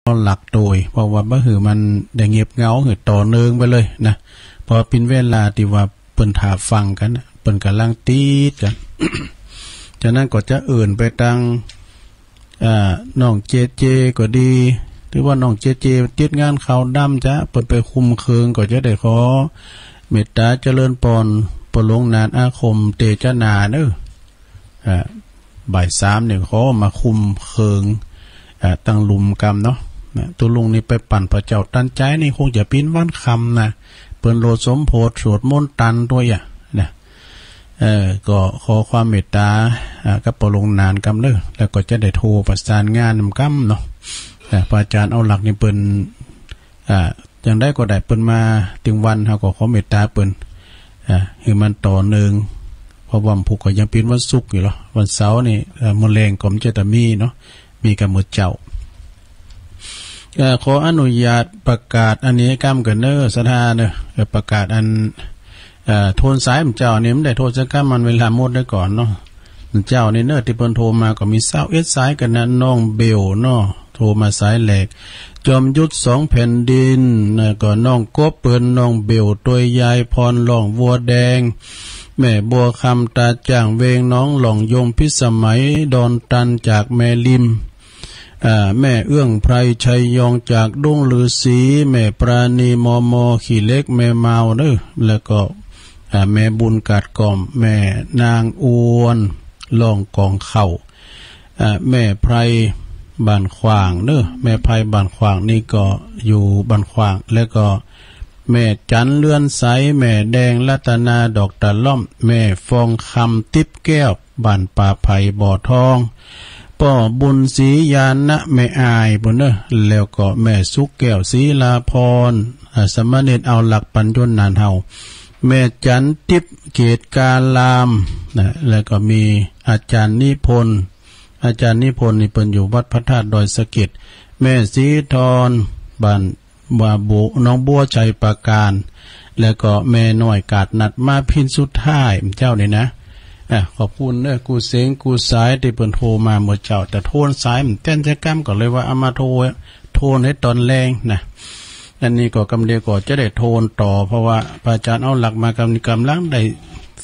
หลักโดยเพราะว่าบ่หือมันได้เงียบเงาหือต่อเนื่องไปเลยนะพอเป็นเวลาที่ว่าเปิ้นถาฟังกันเปิ้นกำลังตีดกัน ฉะนั้นก็จะอื่นไปทางน้องเจเจก็ดีหรือว่าน้องเจเจติดงานข่าวดำจ้ะเปิ้นไปคุมเคืองก็จะได้ขอเมตตาเจริญปอนปลงนานอาคมเตจนาเด้อบ่าย3เนี่ยขอมาคุมเคืองตั้งลุมกรรมเนาะตัวลุงนี่ไปปั่นพระเจ้าตันใจนี่คงจะปิ้นวันคำนะเปิ้นโลสมโพธิสวดมนต์ตันด้วยนะก็ขอความเมตตากับปลงนานกรรมเด้อแล้วก็จะได้โทรประสานงานนำกรรมเนาะพระอาจารย์เอาหลักนี่เปิ้นอย่างได้ก็ได้เปิ้นมาถึงวันเฮาก็ขอเมตตาเปิ้นให้มันต่อเนื่องเพราะว่าผู้ก็ยังปิ้นวันศุกร์อยู่หรอวันเสาร์นี่มะเร็งก็มันจะตะมีเนาะมีกับมื้อเจ้าขออนุญาตประกาศอันนี้กรรมกันเนอสถานเนอประกาศอันโทนสายมันเจ้านี่มันได้โทรสักกรรมมันเวลาหมดได้ก่อนเนาะเจ้านี่เนอที่เพิ่นโทรมาก็มี21สายกันนะน้องเบลเนาะโทรมาสายแหลกจอมยุทธ2แผ่นดินก็น้องกบเปิ้นน้องเบลตัวยายพรหล่องวัวแดงแม่บัวคำตาจ่างเวงน้องหล่องยมพิสมัยดอนตันจากแม่ริมแม่เอื้องไพรชัยยองจากดงฤาษีแม่ปราณีมอมอขี่เล็กแม่เมาเด้อแล้วก็แม่บุญกัดกล่อมแม่นางอวนล่องกองเข่าแม่ไพรบ้านขวางเด้อแม่ไพรบ้านขวางนี่ก็อยู่บ้านขวางแล้วก็แม่จันเลื่อนใสแม่แดงรัตนาดอกตะล่อมแม่ฟองคำติ๊บแก้วบ้านป่าไผ่บ่อทองป่อบุญศรียานะแม่อายบุญเนอแล้วก็แม่สุกแก้วศรีลาพรสมณเณรเอาหลักปัญญนนานเฮาแม่จันทิพย์เกตกาลามนะแล้วก็มีอาจารย์นิพนธ์นี่เปิ้นอยู่วัดพระธาตุดอยสะเก็ดแม่ศรีธรบ้านวาบุน้องบัวชัยปราการแล้วก็แม่น้อยกาดนัดมาพินสุดท้ายเจ้านี่นะขอบคุณเด้อกูเสียงกูสายที่เปิ้นโทรมาหมดเจ้าแต่โทนสายมันเต้นจะกำก็เลยว่าเอามาโทนให้ตอนแรงนะอันนี้ก็กำเดียวก็จะได้โทนต่อเพราะว่าพระอาจารย์เอาหลักมากำลังได้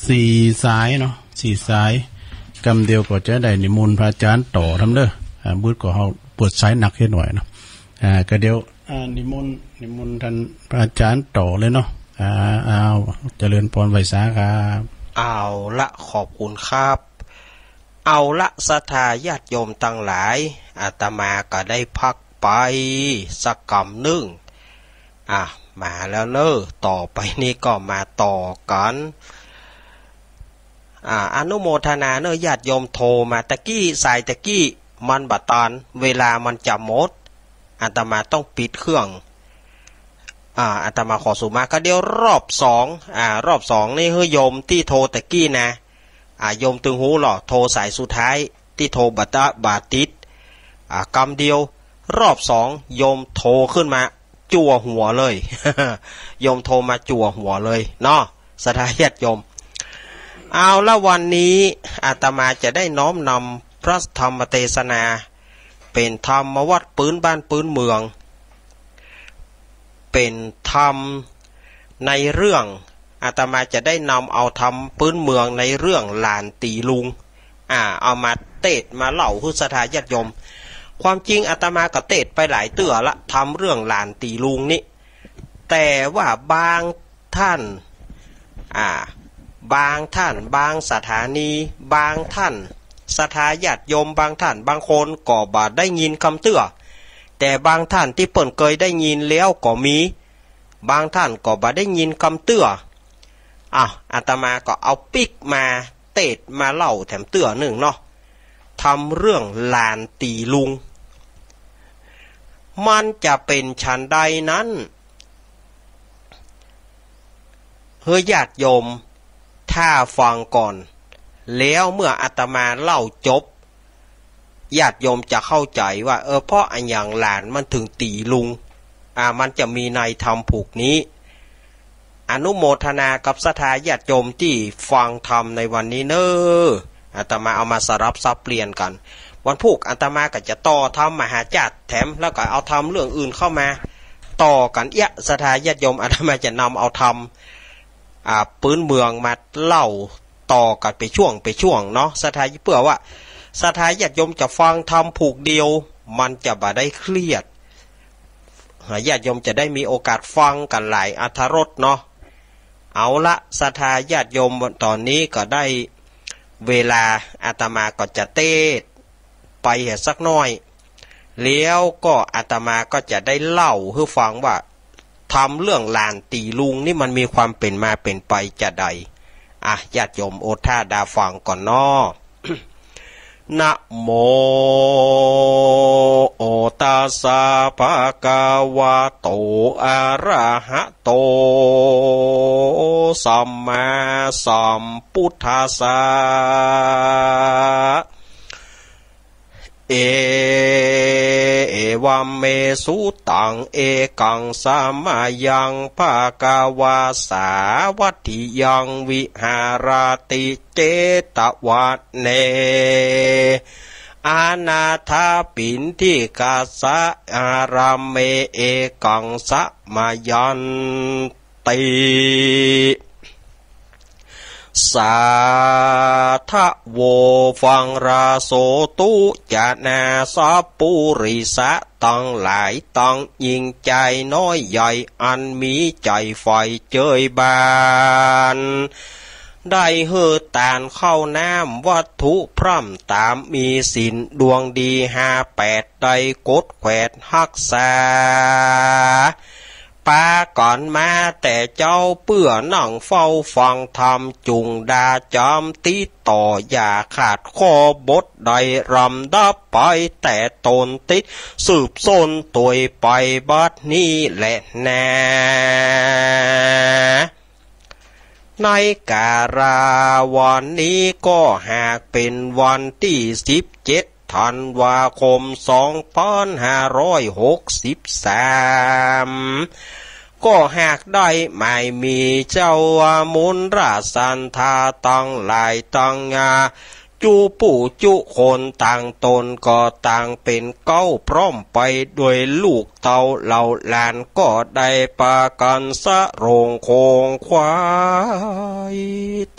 4สายเนาะ4สายกำเดียวก็จะได้นิมนต์พระอาจารย์ต่อทำเด้อบุญก็เฮาปวดสายหนักให้หน่อยเนาะก็เดี๋ยวนิมนต์ท่านพระอาจารย์ต่อเลยเนาะเอาเจริญพรไว้ซะครับเอาละขอบคุณครับเอาละศรัทธาญาติโยมทั้งหลายอาตมาก็ได้พักไปสักกำหนึ่งมาแล้วเนอะต่อไปนี้ก็มาต่อกันอนุโมทนาเนอะญาติโยมโทรมาตะกี้สายตะกี้มันบัดตอนเวลามันจะหมดอาตมาต้องปิดเครื่องอาตมาขอสุมาก็เดี๋ยวรอบ2นี่เฮ้ยโยมที่โทรตะกี้นะโยมตึงหูหรอโทรสายสุดท้ายที่โทรบาติดกำเดียวรอบ2โยมโทรขึ้นมาจั่วหัวเลย โยมโทรมาจั่วหัวเลยเนาะสถาญาติโยมเอาละวันนี้อาตมาจะได้น้อมนำพระธรรมเทศนาเป็นธรรมวัดปืนบ้านปืนเมืองเป็นธรรมในเรื่องอาตมาจะได้นำเอาธรรมปืนเมืองในเรื่องหลานตีลุงเอามาเทศมาเล่าให้ศรัทธาญาติโยมความจริงอาตมาก็เทศไปหลายเตื้อละทำเรื่องหลานตีลุงนี่แต่ว่าบางท่านบางสถานีบางท่านศรัทธาญาติโยมบางท่านบางคนก็บ่ได้ยินคำเตื้อแต่บางท่านที่เปิ่นเคยได้ยินแล้วก็มีบางท่านก็บ่ได้ยินคำเตื้ออาตมาก็เอาปิกมาเทศมาเล่าแถมเตื้อหนึ่งเนาะทำเรื่องหลานตีลุงมันจะเป็นฉันใดนั้นเฮ้ยญาติโยมถ้าฟังก่อนแล้วเมื่ออาตมาเล่าจบญาติโยมจะเข้าใจว่าเพราะอันอย่างหลานมันถึงตีลุงมันจะมีในธรรมผูกนี้อนุโมทนากับศรัทธาญาติโยมที่ฟังธรรมในวันนี้เนอะอาตมาเอามาสรับซับเปลี่ยนกัน วันพุกอาตมาก็จะต่อทำมหาจัดแถมแล้วก็เอาทำเรื่องอื่นเข้ามาต่อกันสถาญาติโยมอาตมาจะนำเอาทำปืนเมืองมาเล่าต่อกันไปช่วงเนาะสถาเพื่อว่าสถาญาติโยมจะฟังทำผูกเดียวมันจะบ่ได้เครียดญาติโยมจะได้มีโอกาสฟังกันหลายอรรถรสเนาะเอาละสถาญาติโยมตอนนี้ก็ได้เวลาอาตมาก็จะเต้ไปสักหน่อยแล้วก็อาตมาก็จะได้เล่าให้ฟังว่าทำเรื่องลานตีลุงนี่มันมีความเป็นมาเป็นไปจะใดญาติโยมโอท่าดาฟังก่อนเนาะ นะโมตัสสะภะคะวะโตอะระหะโตสัมมาสัมพุทธัสสะเอวัมเมสุตังเอกังสัมมายังภะคะวะสาวัตถิยังวิหารติเจตวัตเนอานาถาปินทิกาสะอารามเมเอกังสัมมายันติสาทะโวฟังราโสตุจานาสัพปุริสะตั้งหลายตั้งยิ่งใจน้อยใหญ่อันมีใจไฟเจยบานได้เฮือตานเข้าน้ำวัตถุพร่ำตามมีสินดวงดี58ได้กดแขวดหักษาปาก่อนมาแต่เจ้าเปื่อนั่งเฝ้าฟังธรรมจุงดาจำติดต่ออย่าขาดข้อบทใดรำดับไปแต่ตนติดสืบส้นตัวไปบัดนี้แหละแน่ในการาวันนี้ก็หากเป็นวันที่17 ธันวาคม 2563ก็หากได้ไม่มีเจ้ามุนราสันธาตั้งหลายตั้งจูปู่จุคนต่างตนก็ต่างเป็นเก้าพร้อมไปด้วยลูกเต่าเหล่าหลานก็ได้ปากันสะโรงโคงควาย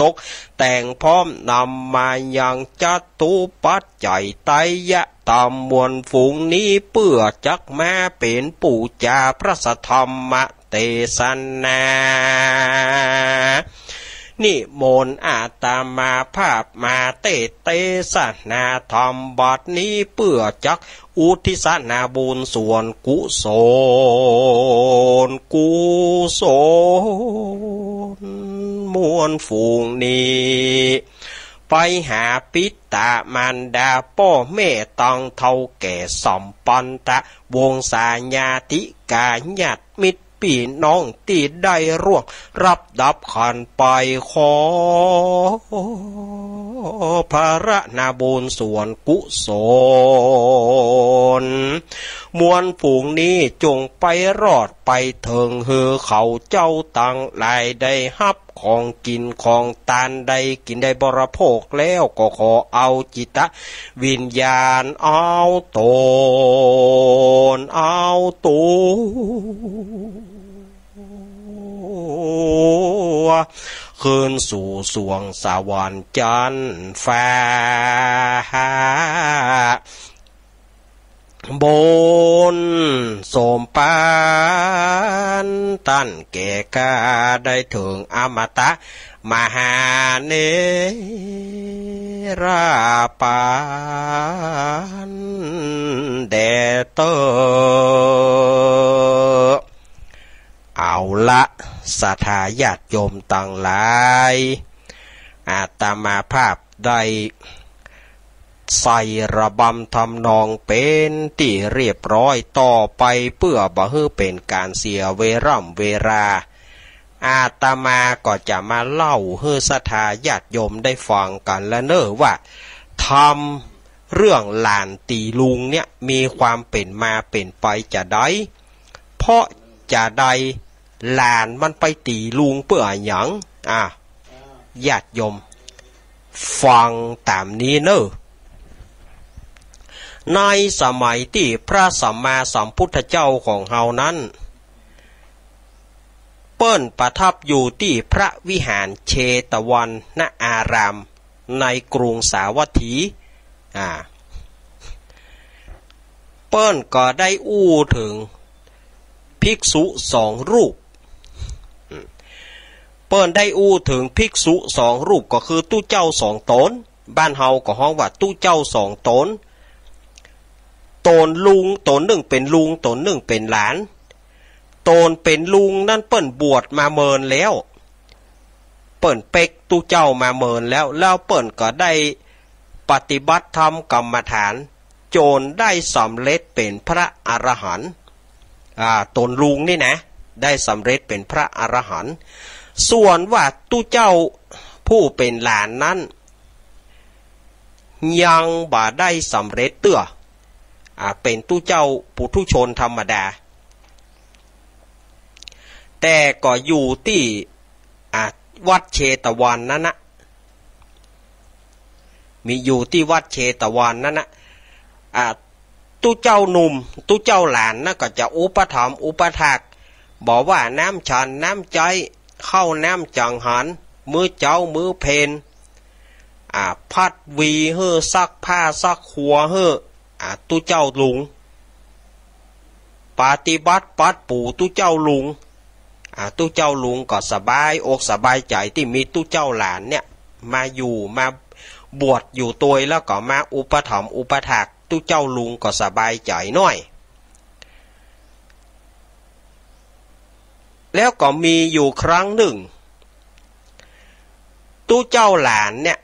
ตกแต่งพร้อมนำมายังจัตุปัจจัยไตยะตามมวลฝูงนี้เปื่อจักแม้เป็นปู่จาพระสัทธรรมเตสนานิมนต์อาตมาภาพมาเตสนาธรรมบัดนี้เปื่อจักอุทิศนาบุญส่วนกุศลมวลฝูงนี้ไปหาปิตามันดาพ่อแม่ต้องเท่าแก่สัมปันตะวงศาญาติกาญาติมิตรพี่น้องที่ได้ร่วงรับดับขันไปขอภาระนาบุญส่วนกุศลมวลฝูงนี้จงไปรอดไปเถิงเฮือเขาเจ้าตังหลายได้ฮับของกินของทานได้กินได้บริโภคแล้วก็ขอเอาจิตวิญญาณเอาตนเอาตัวคืนสู่สวงสวรรค์จันทร์ฟ้าบนสมปานตั้นแก่กาได้ถึงอมตะมหาเนราปานแดเตอเอาละศรัทธาญาติโยมต่างหลายอาตมาภาพได้ใส่ระบำทำนองเป็นที่เรียบร้อยต่อไปเพื่อบ่ให้เป็นการเสียเวลาอาตมาก็จะมาเล่าให้ศรัทธาญาติโยมได้ฟังกันและเนอว่าทำเรื่องหลานตีลุงเนี่ยมีความเป็นมาเป็นไปจะได้เพราะจะได้หลานมันไปตีลุงเพื่อหยังญาติโยมฟังตามนี้เนอ ในสมัยที่พระสัมมาสัมพุทธเจ้าของเฮานั้นเปิ้นประทับอยู่ที่พระวิหารเชตวันณอารามในกรุงสาวัตถีเปิ้นก็ได้อู้ถึงภิกษุ2 รูปเปิ้นได้อู้ถึงภิกษุ2 รูปก็คือตู้เจ้า2 ตนบ้านเฮาก็ฮ้องว่าตู้เจ้า2 ตนตนลุงตนหนึ่งเป็นลุงตนหนึ่งเป็นหลานตนเป็นลุงนั่นเปิ้นบวชมาเมินแล้วเปิ้นเป็กตู้เจ้ามาเมินแล้วเปิ้นก็ได้ปฏิบัติธรรมกรรมฐานจนได้สำเร็จเป็นพระอรหันต์ตนลุงนี่นะได้สำเร็จเป็นพระอรหันต์ส่วนว่าตู้เจ้าผู้เป็นหลานนั้นยังบ่ได้สำเร็จเตื้อเป็นตู้เจ้าปุถุชนธรรมดาแต่ก็อยู่ที่วัดเชตวันนั่นนะมีอยู่ที่วัดเชตวันนั่นนะตู้เจ้าหนุ่มตู้เจ้าหลานนะก็จะอุปถัมภ์อุปถากบอกว่าน้ำฉันน้ำใจเข้าน้ำจังหันมือเจ้ามือเพนพัดวีเฮ่อซักผ้าซักหัวเฮ่อตู้เจ้าลุงปฏิบัติปัดปู่ตู้เจ้าลุงตู้เจ้าลุงก็สบายอกสบายใจที่มีตู้เจ้าหลานเนี่ยมาอยู่มาบวชอยู่ตัวแล้วก็มาอุปถัมภ์อุปถากตู้เจ้าลุงก็สบายใจน้อยแล้วก็มีอยู่ครั้งหนึ่งตู้เจ้าหลานเนี่ย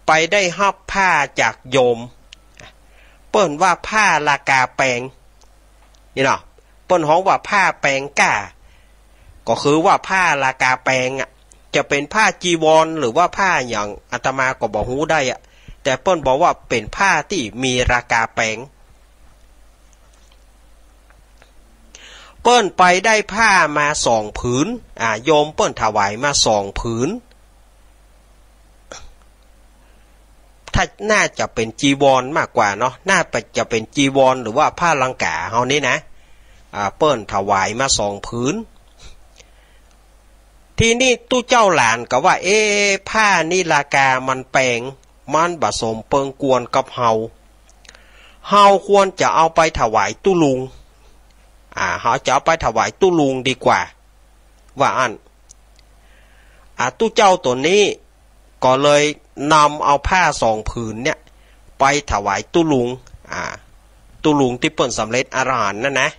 ไปได้รับผ้าจากโยมเปิ้นว่าผ้าลากาแปงนี่เนาะเปิ้นฮ้องว่าผ้าแปงก้าก็คือว่าผ้าลากาแปงจะเป็นผ้าจีวรหรือว่าผ้าอย่างอาตมาก็บอกฮู้ได้แต่เปิ้นบอกว่าเป็นผ้าที่มีราคาแปงเปิ้นไปได้ผ้ามา2 ผืนโยมเปิ้นถวายมา2 ผืนถ้าน่าจะเป็นจีวรมากกว่าเนาะน่าจะเป็นจีวรหรือว่าผ้าลังกาเฮานี่นะเปิ้นถวายมา2 ผืนทีนี้ตู้เจ้าหลานก็ว่าผ้านี่ราคามันแพงมันผสมเปิงกวนกับเฮาควรจะเอาไปถวายตู้ลุงเขาจะเอาไปถวายตู้ลุงดีกว่าว่าตู้เจ้าตัวนี้ก็เลยนำเอาผ้า2 ผืนเนี่ยไปถวายตู้ลุงตู้ลุงที่เปิ้นสำเร็จอรหันต์นั่นนะ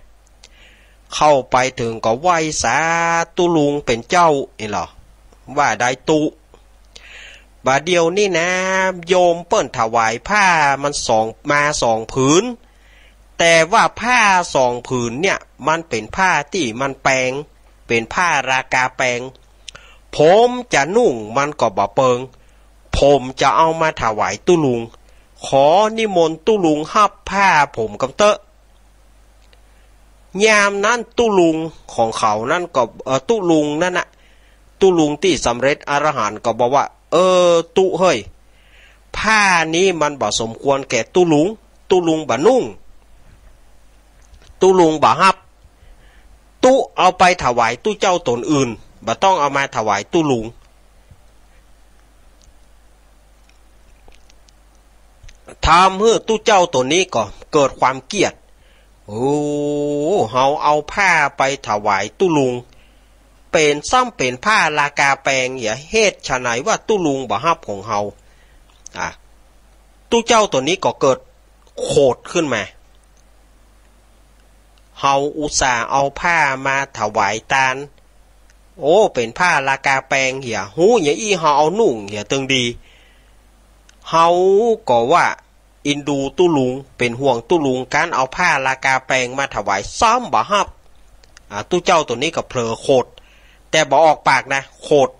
เข้าไปถึงก็ไหว้สาตู้ลุงเป็นเจ้าเหรอว่าได้ตู้บาเดียวนี่นะโยมเปิ้นถวายผ้ามันมา2 ผืนแต่ว่าผ้า2 ผืนเนี่ยมันเป็นผ้าที่มันแปลงเป็นผ้าราคาแปลงผมจะนุ่งมันก็บ่เปิงผมจะเอามาถวายตู้ลุงขอนิมนต์ตู้ลุงรับผ้าผมกำเตอะยามนั้นตู้ลุงของเขานั่นก็ตู้ลุงนั่นน่ะตู้ลุงที่สำเร็จอรหันต์ก็บอกว่าตู้เฮ้ยผ้านี้มันบ่สมควรแก่ตู้ลุงบ่นุ่งตู้ลุงบ่รับตู้เอาไปถวายตู้เจ้าตนอื่นบ่ต้องเอามาถวายตู้ลุงทำให้ตู้เจ้าตัวนี้ก็เกิดความเกลียดเฮาเอาผ้าไปถวายตู้ลุงเป็นเป็นผ้าลากาแปงอย่าเฮ็ดฉะไหนว่าตู้ลุงบ่รับของเฮาตู้เจ้าตัวนี้ก็เกิดโกรธขึ้นมาเฮาอุตส่าห์เอาผ้ามาถวายตาลเป็นผ้าลากาแปงเหี่ยหูอย่าอี้เฮาเอานุ่งเหี่ยตึงดีเฮาก็ว่าอินดูตู้ลุงเป็นห่วงตู้ลุงการเอาผ้าลากาแปงมาถวายซ้ำบ่ฮับตู้เจ้าตัวนี้ก็เผลอโคตรแต่บ่ออกปากนะโคตร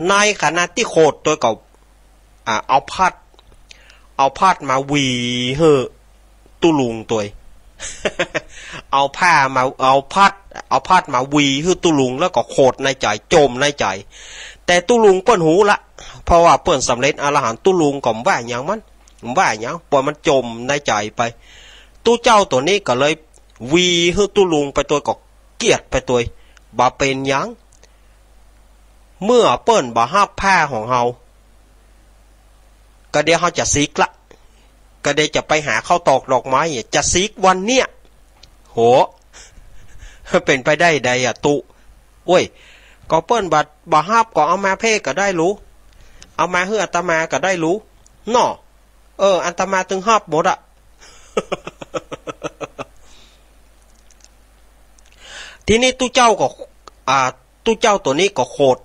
ในขณะที่โคตรตัวก็เอาพัดมาวีเฮอตู้ลุงตัว เอาผ้ามาเอาพัดมาวีเฮอตู้ลุงแล้วก็โคตรในใจจมในใจแต่ตู้ลุงเปิ้นหูละเพราะว่าเปิ้นสำเร็จอรหันต์ตู้ลุงก็ว่าอย่างมัน ว่าอย่างปล่อยมันจมในใจไปตู้เจ้าตัวนี้ก็เลยวีให้ตู้ลุงไปตัวก็เกลียดไปตัวบ่เป็นยังเมื่อเปิ้นบ่ฮับผ้าของเฮาก็เดี๋ยวเฮาจะซิกละก็เดี๋ยวจะไปหาข้าวตอกดอกไม้จะซิกวันเนี้ยโหเป็นไปได้ใดอะตุโอ้ยก็เปิ้นบ่ฮับก็เอามาเพ่ก็ได้รู้เอามาให้อาตมาก็ได้รู้น้ออาตมาตึงฮับหมดอะทีนี้ตู้เจ้าก็ตู้เจ้าตัวนี้ก็โคตร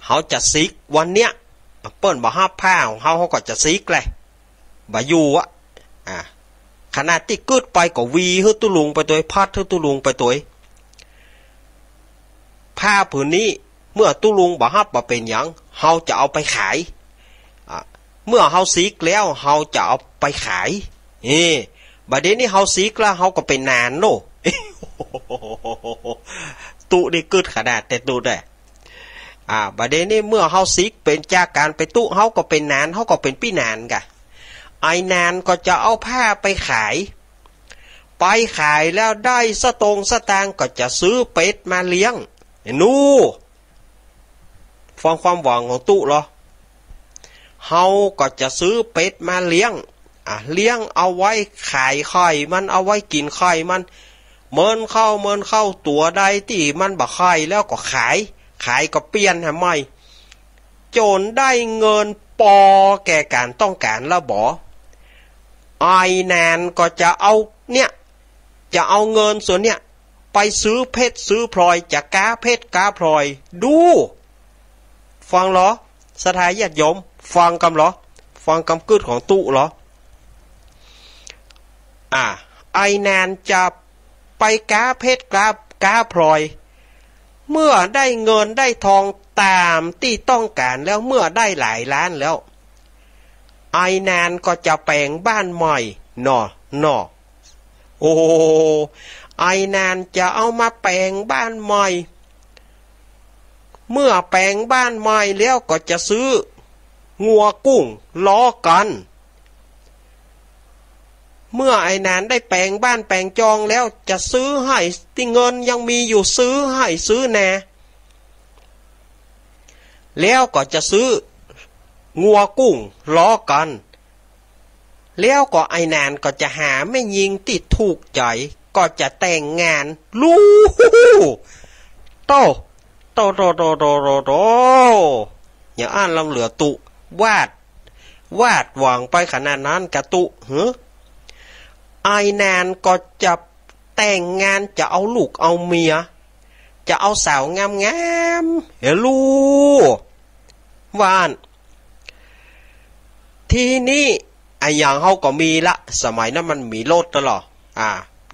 เขาจะซิกวันเนี้ยเปิ้นบ่ฮับผ้าของเขาก็จะซิกเลยบ่อยู่ขนาดที่กึดไปก็วีให้ตุลุงไปตัวพัดให้ตุลุงไปตัวผ้าผืนนี้เมื่อตุลุงบ่ฮับบ่เป็นหยังเขาจะเอาไปขายเมื่อเขาซิกแล้วเขาจะเอาไปขายบัดนี้เขาซิกแล้วเขาก็เป็นนานโน่ตุนี่กึดขนาดแต่ตุได้บัดนี้เมื่อเขาซิกเป็นจากการไปตุเขาก็เป็นนานเขาก็เป็นพี่นานกะไอ้นานก็จะเอาผ้าไปขายแล้วได้สตางค์ก็จะซื้อเป็ดมาเลี้ยงนู่ฟังความหวังของตุเหรอเฮาก็จะซื้อเป็ดมาเลี้ยงเอาไว้ขายไข่มันเอาไว้กินไข่มันเมินเข้าตัวใดที่มันบ่ไข่แล้วก็ขายก็เปลี่ยนให้ใหม่โจนได้เงินปอแก่การต้องการแล้วบ่ไอ้แนนก็จะเอาจะเอาเงินส่วนไปซื้อเพชรซื้อพลอยจากกาเพชรกาพลอยดูฟังเหรอสถายญาติโยมฟังกำเหรอฟังกำกึดของตู้เหรอไอ้แนนจะไปกาเพชรกาพลอยเมื่อได้เงินได้ทองตามที่ต้องการแล้วเมื่อได้หลายล้านแล้วไอ้แนนก็จะแปลงบ้านใหม่นอโอ้ไอ้แนนจะเอามาแปลงบ้านใหม่เมื่อแปลงบ้านใหม่แล้วก็จะซื้องัวกุ้งล้อกันเมื่อไอ้แนนได้แปลงบ้านแปลงจองแล้วจะซื้อให้ที่เงินยังมีอยู่ซื้อให้ซื้อแน่แล้วก็จะซื้องัวกุ้งล้อกันแล้วก็ไอ้แนนก็จะหาแม่หญิงที่ถูกใจก็จะแต่งงานลูโตอย่าอ่านลำเหลือตุวาดหวังไปขนาดนั้นกะตุไอ้แนนก็จะแต่งงานจะเอาลูกเอาเมียจะเอาสาวงามลูวานทีนี้ไอ้อย่างเขาก็มีละสมัยนั้นมันมีรถตลอด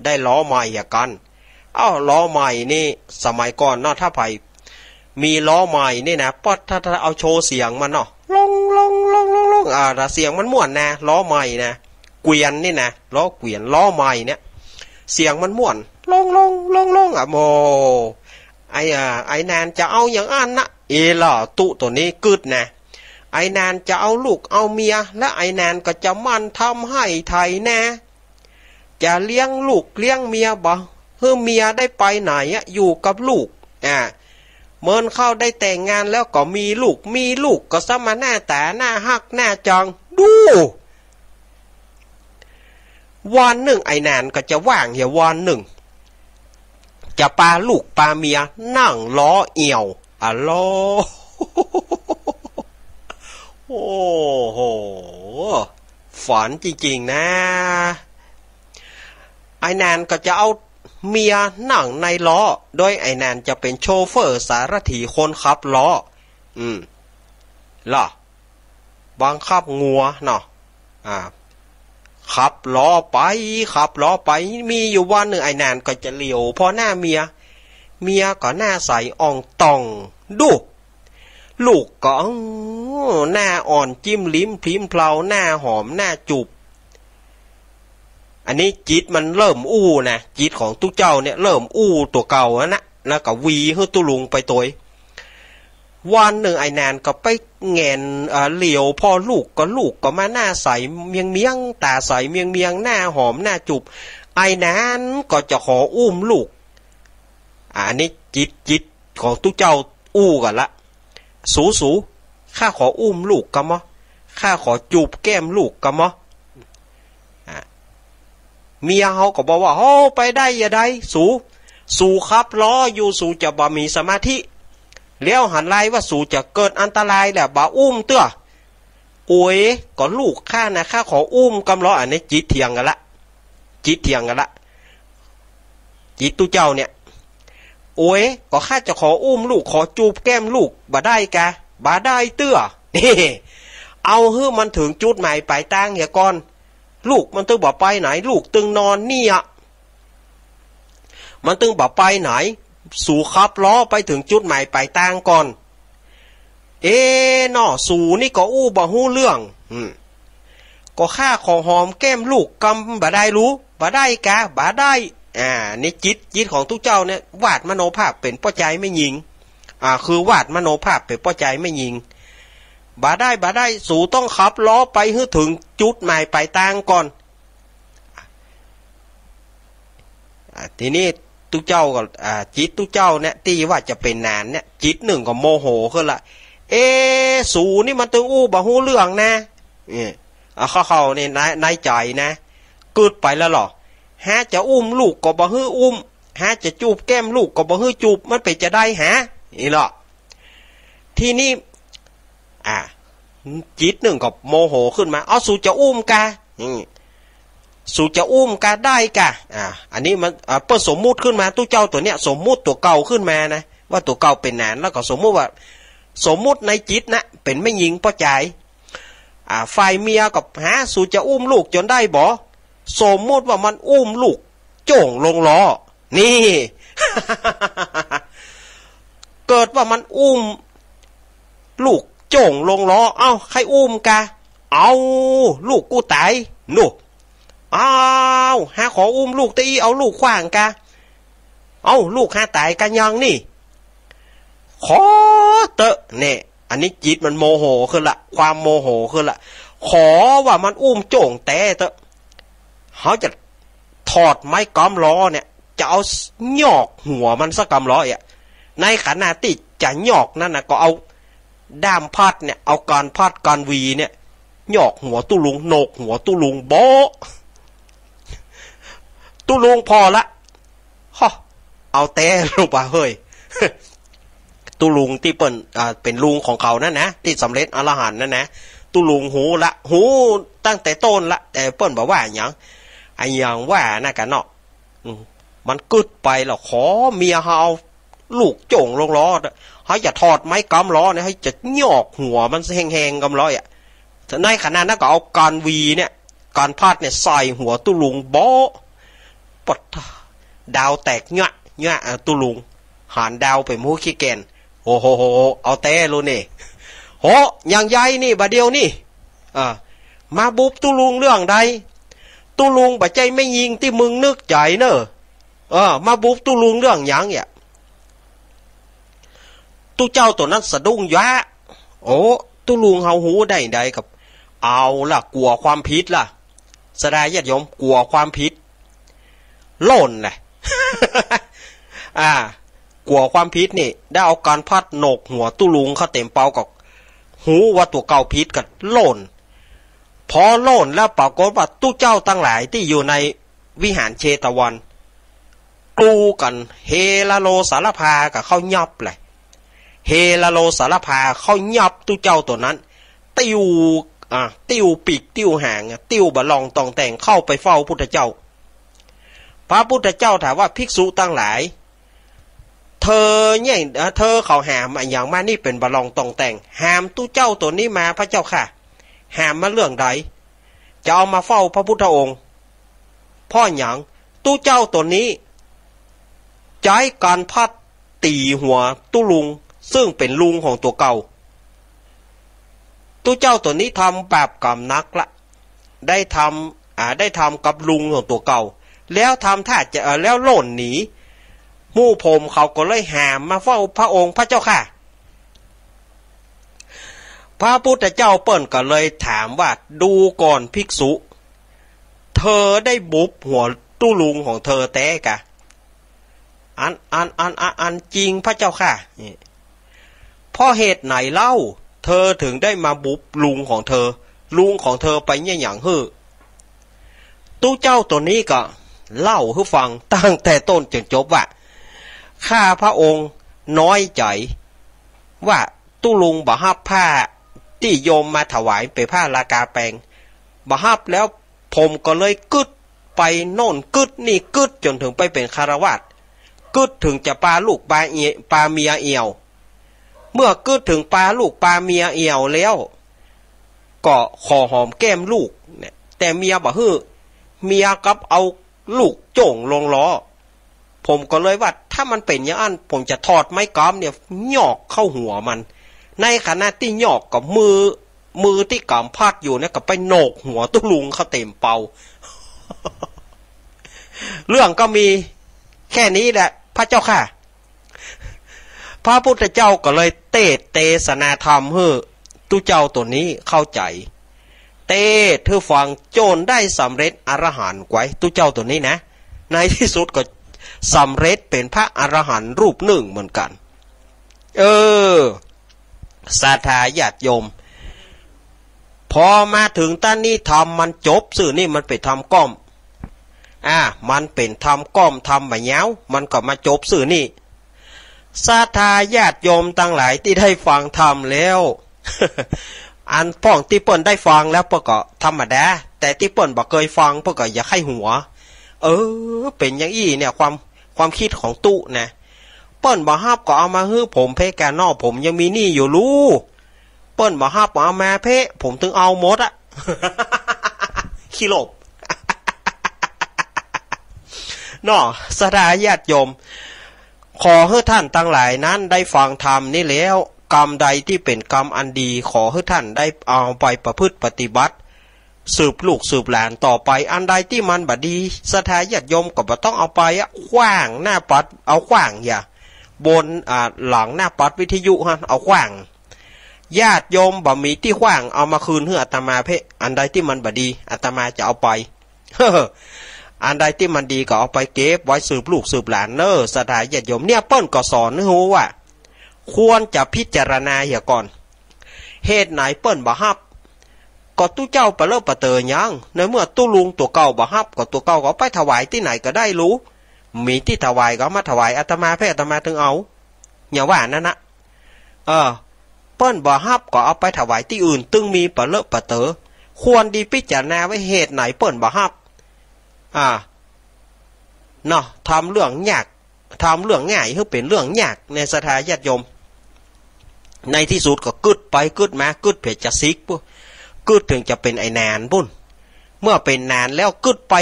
ได้ล้อใหม่อย่างกันล้อใหม่นี่สมัยก่อนเนาะถ้าไผมีล้อใหม่นี่นะปอดถ้าเอาโชว์เสียงมันเนาะลงเสียงมันม่วนนะล้อใหม่นะเกวียนนี่นะล้อเกวียนล้อใหม่เนี่ยเสียงมันม่วนลงโมไอ้นานจะเอาอย่างอันนะล่ะตุตัวนี้กึดนะไอ้นานจะเอาลูกเอาเมียและไอ้นานก็จะมันทำให้ไทยแน่จะเลี้ยงลูกเลี้ยงเมียบ่เพื่อเมียได้ไปไหนอยู่กับลูกเมินเข้าได้แต่งงานแล้วก็มีลูกก็สมาหน้าตาหน้าฮักหน้าจังดูวันหนึ่งไอ้นานก็จะว่างเหี่ยวันหนึ่งจะปาลูกปาเมียนั่งล้อเอี่ยวล้อโอ้โหฝันจริงๆนะไอ้นานก็จะเอาเมียนั่งในล้อโดยไอ้นานจะเป็นโชเฟอร์สารถีคนขับล้อล่ะบังคับงัวเนาะขับล้อไปมีอยู่วันหนึ่งไอ้นานก็จะเลี้ยวพอหน้าเมียก็หน้าใสอ่องตองดูลูกก็หน้าอ่อนจิ้มลิ้มพริ้มเพลาหน้าหอมหน้าจูบอันนี้จิตมันเริ่มนะจิตของตู้เจ้าเนี่ยเริ่มตัวเก่านะแล้วก็วีให้ตู้ลุงไปตัว วันหนึ่งไอ้นานก็ไปแงนเหลียวพอลูกก็มาหน้าใสเมียงตาใสเมียงหน้าหอมหน้าจุบไอ้นานก็จะขออุ้มลูกอันนี้จิตของตู้เจ้าอู้กันละสูข้าขออุ้มลูกกันมั้ยข้าขอจูบแก้มลูกกันมั้ยเมียเขาก็บอกว่าโอ้ไปได้อย่าได้สู่ครับล้ออยู่สู่จะบ่มีสมาธิแล้วหันไล่ว่าสู่จะเกิดอันตรายแหละบ่อุ้มเตื้อโอ้ยก็ลูกข้านะข้าขออุ้มกำล้ออันนี้จิตเถียงกันละจิตตู้เจ้าเนี่ยโอ้ยก็ข้าจะขออุ้มลูกขอจูบแก้มลูกบ่ได้กะบ่ได้เตื้อนี่เอาฮื้อมันถึงจุดหมายปลายทางเหียก่อนลูกมันตึงบ่ไปไหนลูกตึงนอนนี่อ่ะมันตึงบ่ไปไหนสู่ขับล้อไปถึงจุดหมายปลายทางก่อนนอสู่นี่ก็อู้บ่ฮู้เรื่องก็ข้าขอหอมแก้มลูกกำบ่ได้รู้บ่ได้กะบ่ได้นี่จิตของทุกเจ้าเนี่ยวาดมโนภาพเป็นป้อใจไม่ยิงคือวาดมโนภาพเป็นป้อใจไม่ยิงบ่ได้สู่ต้องขับล้อไปให้ถึงจุดหมายปลายทางก่อนทีนี้ตุเจ้าก็จิตตุเจ้าเนี่ยที่ว่าจะเป็นนานเนี่ยจิตหนึ่งก็โมโหขึ้นละสู่นี่มันตึงอู้บ่ฮู้เรื่องนะเขาเนี่ยในใจนะกึดไปแล้วหรอฮะจะอุ้มลูกก็บ่ฮื้ออุ้มฮะจะจูบแก้มลูกก็บ่ฮื้อจูบมันไปจะได้ฮะนี่หรอทีนี้จิตหนึ่งก็โมโหขึ้นมาเอาสู่จะอุ้มกะสู่จะอุ้มกะได้กะอันนี้มันเปิดสมมุติขึ้นมาตู้เจ้าตัวเนี้ยสมมุติตัวเก่าขึ้นมานะว่าตัวเก่าเป็นนานแล้วก็สมมุติว่าสมมุติในจิตนะเป็นไม่ยิงป้อใจฝ่ายเมียกับหาสู่จะอุ้มลูกจนได้บ่สมมุติว่ามันอุ้มลูกโจ่งลงล้อนี่ เกิดว่ามันอุ้มลูกโจ่งลงล้อเอ้าใครอุ้มกะเอาลูกกูตายนู่หาขออุ้มลูกตีเอาลูกขว้างกะเอาลูกหาตายกันยังนี่ขอเตอะเนี่ยอันนี้จิตมันโมโหขึ้นละความโมโหขึ้นละขอว่ามันอุ้มโจ่งแต่เตอะเขาจะถอดไม้กำล้อเนี่ยจะเอาหยอกหัวมันสักกำล้อในขณะที่จะหยอกนั่นนะก็เอาด้ามพัดเนี่ยเอาการพัดการวีเนี่ยหยอกหัวตู้ลุงโหนกหัวตู้ลุงโบตู้ลุงพอละเอาแต่ลูกป่ะเฮ้ยตู้ลุงที่เป็นลุงของเขานั่นนะที่สำเร็จอรหันต์นั่นนะตู้ลุงหูตั้งแต่ต้นละแต่เปิ้นบอกว่าอย่างว่านะกันเนาะมันกึดไปหรอกขอเมียเฮาลูกโจ่งลงล้อให้จะถอดไม้กำล้อเนี่ยให้จะหยอกหัวมันแห้งๆกำล้อในขณะนั้นก็เอาการวีเนี่ยการพาดเนี่ยใส่หัวตุลุงโบปดดาวแตกเงี้ยตุลุงหันดาวไปมูขี้แกนโอ้โหเอาแต่รู้นี่โหอย่างใหญ่นี่บาเดียวนี่มาบุบตุลุงเรื่องใดตุลุงบ่ใจไม่ยิงที่มึงนึกใจเนอะมาบุบตุลุงเรื่องหยังเนี่ยตุเจ้าตัวนั้นสะดุ้งยะโอ้ตุลุงเฮาหูได้กับเอาล่ะกลัวความผิดล่ะสดายญาติโยมกลัวความผิดโล่นแหละ กลัวความผิดนี่ได้เอาการพัดโหนกหัวตุลุงเขาเต็มเป่ากับหูว่าตัวเก่าผิดกับโล่นพอโล่นแล้วปรากฏว่าตู้เจ้าตั้งหลายที่อยู่ในวิหารเชตวันกลูกันเฮลาโลสารพากับเข้ายับเลยเฮลาโลสารพาเข้ายับตู้เจ้าตัวนั้นติ้วปีกติ้วหางติ้วบะลองตองแต่งเข้าไปเฝ้าพุทธเจ้าพระพุทธเจ้าถามว่าภิกษุตั้งหลายเธอเขาหามอย่างมานี่เป็นบะลองตองแต่งหามตู้เจ้าตัวนี้มาพระเจ้าค่ะหามมาเรื่องใดจะเอามาเฝ้าพระพุทธองค์พ่อหยังตู้เจ้าตัวนี้ใช้การพัดตีหัวตู้ลุงซึ่งเป็นลุงของตัวเก่าตู้เจ้าตัวนี้ทำบาปกรรมนักละได้ทำกับลุงของตัวเก่าแล้วทำท่าจะแล้วโล่นหนีหมู่ผมเขาก็เลยหามมาเฝ้าพระองค์พระเจ้าค่ะ พระพุทธเจ้าเปิ้นก็เลยถามว่าดูก่อนภิกษุเธอได้บุบหัวตู้ลุงของเธอแต้กะอันจริงพระเจ้าค่ะเพราะเหตุไหนเล่าเธอถึงได้มาบุบลุงของเธอลุงของเธอไปเนี่ยอย่างฮื้อตู้เจ้าตัวนี้ก็เล่าให้ฟังตั้งแต่ต้นจนจบว่าข้าพระองค์น้อยใจว่าตู้ลุงบ่ฮับผ้าที่โยมมาถวายไปผ้าลากาแปลงบ่ฮับแล้วผมก็เลยกึดไปโน่นกึดนี่กึดจนถึงไปเป็นคารวาสกึดถึงจะปาลูกปาเมียเอี่ยวเมื่อกึดถึงปาลูกปาเมียเอี่ยวแล้วก็ขอหอมแก้มลูกเนี่ยแต่เมียบ่ฮื้อเมียกับเอาลูกโจ่งลงล้อผมก็เลยว่าถ้ามันเป็นอย่างนั้นผมจะถอดไม้กำเนี่ยหยอกเข้าหัวมันในขณะที่หยอกกับมือที่กำพัดอยู่เนี่ยก็ไปโหนกหัวตุ้ลุงเขาเต็มเป่า เรื่องก็มีแค่นี้แหละพระเจ้าค่ะพระพุทธเจ้าก็เลยเทศนาธรรมให้ตุเจ้าตัวนี้เข้าใจเธอฟังโจรได้สำเร็จอรหันต์ไว้ตุเจ้าตัวนี้นะในที่สุดก็สำเร็จเป็นพระอรหันต์รูปหนึ่งเหมือนกันศรัทธาญาติโยมพอมาถึงต้นนี้ทำมันจบสื่อนี่มันไปทำก้อมมันเป็นทำก้อมทำแบบเย้ามันก็มาจบสื่อนี่ศรัทธาญาติโยมตั้งหลายที่ได้ฟังธรรมแล้ว อันพ่องที่เปิ้นได้ฟังแล้วเปิ้นก็ธรรมดาแต่ที่เปิ้นบ่เคยฟังเปิ้นก็อย่าให้หัวเป็นอย่างอี้เนี่ยความคิดของตู้นะเปิ้นบ่ฮับก็เอามาฮื้อผมเพกานอกผมยังมีหนี้อยู่รู้เปิ้นบ่ฮับเอามาเพผมถึงเอาหมดอะ ขี้หลบ เนาะศรัทธาญาติโยมขอให้ท่านทั้งหลายนั้นได้ฟังธรรมนี่แล้วกรรมใดที่เป็นกรรมอันดีขอให้ท่านได้เอาไปประพฤติปฏิบัติสืบลูกสืบหลานต่อไปอันใดที่มันบดีศรัทธาญาติโยมก็บ่ต้องเอาไปขว้างหน้าปัดเอาขว้างอย่าบนหลังหน้าปัดวิทยุฮะเอาขว้างญาติโยมบ่มีที่ขว้างเอามาคืนให้อาตมาเพอันใดที่มันบดีอาตมาจะเอาไป อันใดที่มันดีก็เอาไปเก็บไว้สืบลูกสืบหลานศรัทธาญาติโยมเนี่ยเปิ้นก็สอนให้รู้ว่าควรจะพิจารณาอย่าก่อนเหตุไหนเปิ้นบ่ฮับก็ตู้เจ้าปะเลิกปะเตยยังในเมื่อตู้ลุงตัวเก่าบ่ฮับก็ตัวเก่าก็ไปถวายที่ไหนก็ได้รู้มีที่ถวายก็มาถวายอาตมาอาตมาถึงเอาอย่าว่านั่นนะเปิ้นบ่ฮับก็เอาไปถวายที่อื่นตึงมีปะเลิกปะเตอควรดีพิจารณาไว้เหตุไหนเปิ้นบ่ฮับเนาะทำเรื่องยากทำเรื่องง่ายให้เป็นเรื่องยากในศรัทธาญาติโยมในที่สุดก็กึดไปกึดมากึดเพจจะซิกปุ๊กึดถึงจะเป็นไอ้นานปุ่นเมื่อเป็นนานแล้วกึดไป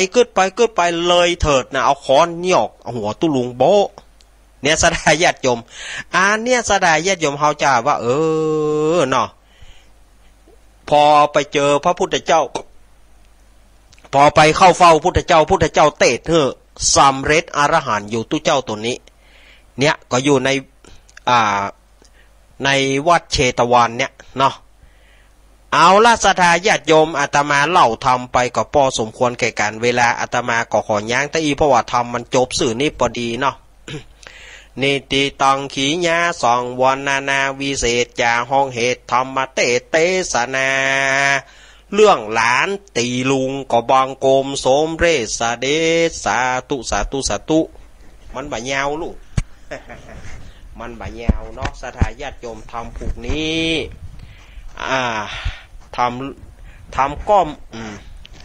เลยเถิดนะเอาค้อนหยอกเอาหัวตุลุงโบเนี่ยศรัทธาญาติโยมเนี่ยศรัทธาญาติโยมเขาจะว่าเนาะพอไปเจอพระพุทธเจ้าพอไปเข้าเฝ้าพุทธเจ้าเตะสำเร็จอรหันต์อยู่ตู้เจ้าตัวนี้เนี่ยก็อยู่ในวัดเชตวันเนี่ยเนาะเอาละศรัทธาญาติโยมอาตมาเล่าทำไปก็พอสมควรแก่การเวลาอาตมาก็ขอย้างตะอีเพราะว่าทำมันจบสื่อนี่พอดีเนาะ นิติตังขีญาสองวันนาวิเศษจาห้องเหตุธรรมเตสนาเรื่องหลานตีลุงก็บางโกมสมเรศเดสาตุมันบ่ยาวลูก มันบ่ยาวเนาะศรัทธาญาติโยมทำผูกนี้ทำก้อม